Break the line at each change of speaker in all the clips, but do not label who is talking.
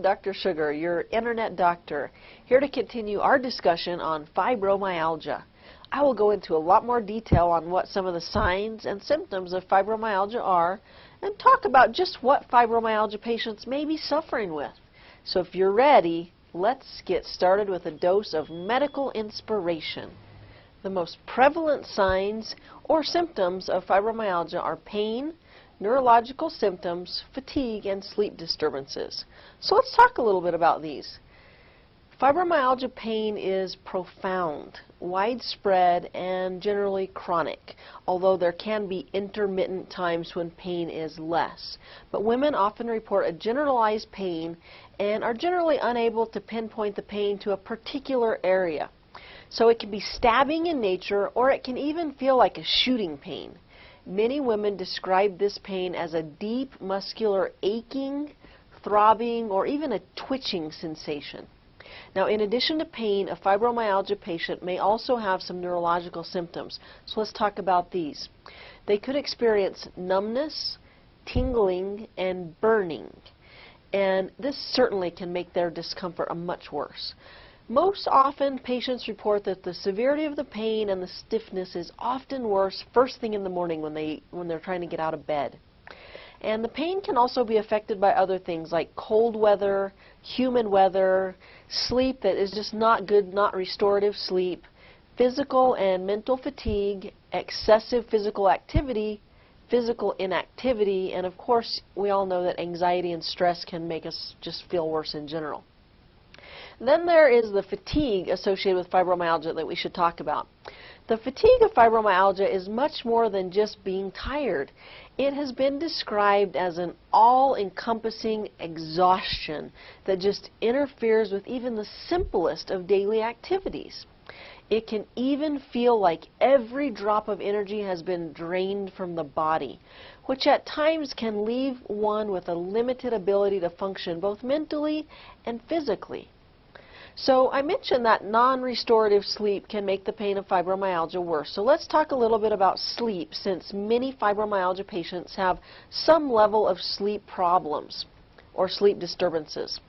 I'm Dr. Sugar, your internet doctor, here to continue our discussion on fibromyalgia. I will go into a lot more detail on what some of the signs and symptoms of fibromyalgia are and talk about just what fibromyalgia patients may be suffering with. So if you're ready, let's get started with a dose of medical inspiration. The most prevalent signs or symptoms of fibromyalgia are pain, neurological symptoms, fatigue, and sleep disturbances. So let's talk a little bit about these. Fibromyalgia pain is profound, widespread, and generally chronic, although there can be intermittent times when pain is less. But women often report a generalized pain and are generally unable to pinpoint the pain to a particular area. So it can be stabbing in nature, or it can even feel like a shooting pain. Many women describe this pain as a deep muscular aching, throbbing, or even a twitching sensation. Now, in addition to pain, a fibromyalgia patient may also have some neurological symptoms. So let's talk about these. They could experience numbness, tingling, and burning. And this certainly can make their discomfort much worse. Most often, patients report that the severity of the pain and the stiffness is often worse first thing in the morning when they're trying to get out of bed. And the pain can also be affected by other things like cold weather, humid weather, sleep that is just not good, not restorative sleep, physical and mental fatigue, excessive physical activity, physical inactivity, and of course we all know that anxiety and stress can make us just feel worse in general. Then there is the fatigue associated with fibromyalgia that we should talk about. The fatigue of fibromyalgia is much more than just being tired. It has been described as an all-encompassing exhaustion that just interferes with even the simplest of daily activities. It can even feel like every drop of energy has been drained from the body, which at times can leave one with a limited ability to function both mentally and physically. So I mentioned that non-restorative sleep can make the pain of fibromyalgia worse. So let's talk a little bit about sleep, since many fibromyalgia patients have some level of sleep problems or sleep disturbances.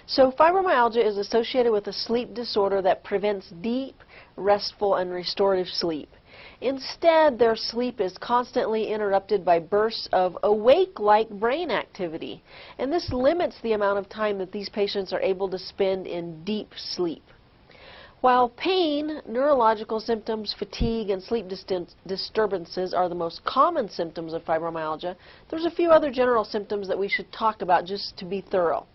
So fibromyalgia is associated with a sleep disorder that prevents deep, restful, and restorative sleep. Instead, their sleep is constantly interrupted by bursts of awake-like brain activity, and this limits the amount of time that these patients are able to spend in deep sleep. While pain, neurological symptoms, fatigue, and sleep disturbances are the most common symptoms of fibromyalgia, there's a few other general symptoms that we should talk about just to be thorough.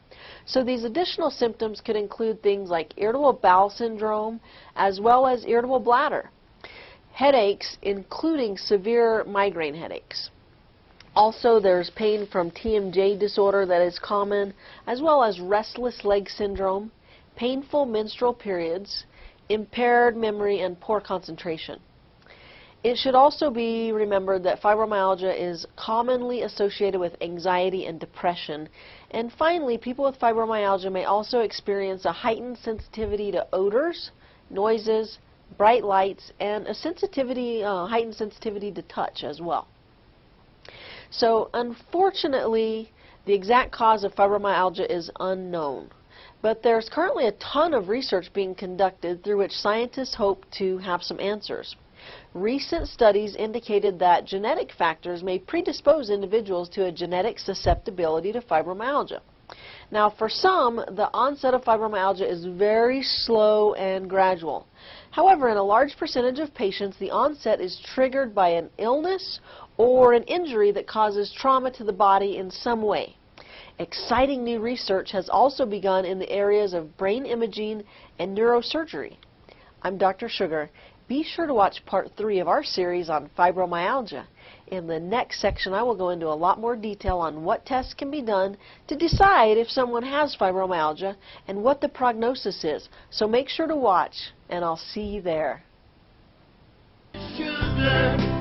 So these additional symptoms could include things like irritable bowel syndrome as well as irritable bladder. Headaches, including severe migraine headaches. Also, there's pain from TMJ disorder that is common, as well as restless leg syndrome, painful menstrual periods, impaired memory, and poor concentration. It should also be remembered that fibromyalgia is commonly associated with anxiety and depression. And finally, people with fibromyalgia may also experience a heightened sensitivity to odors, noises, bright lights, and a heightened sensitivity to touch as well. So unfortunately, the exact cause of fibromyalgia is unknown. But there's currently a ton of research being conducted through which scientists hope to have some answers. Recent studies indicated that genetic factors may predispose individuals to a genetic susceptibility to fibromyalgia. Now, for some, the onset of fibromyalgia is very slow and gradual. However, in a large percentage of patients, the onset is triggered by an illness or an injury that causes trauma to the body in some way. Exciting new research has also begun in the areas of brain imaging and neurosurgery. I'm Dr. Sugar. Be sure to watch part 3 of our series on fibromyalgia. In the next section, I will go into a lot more detail on what tests can be done to decide if someone has fibromyalgia and what the prognosis is. So make sure to watch, and I'll see you there.
Sugar.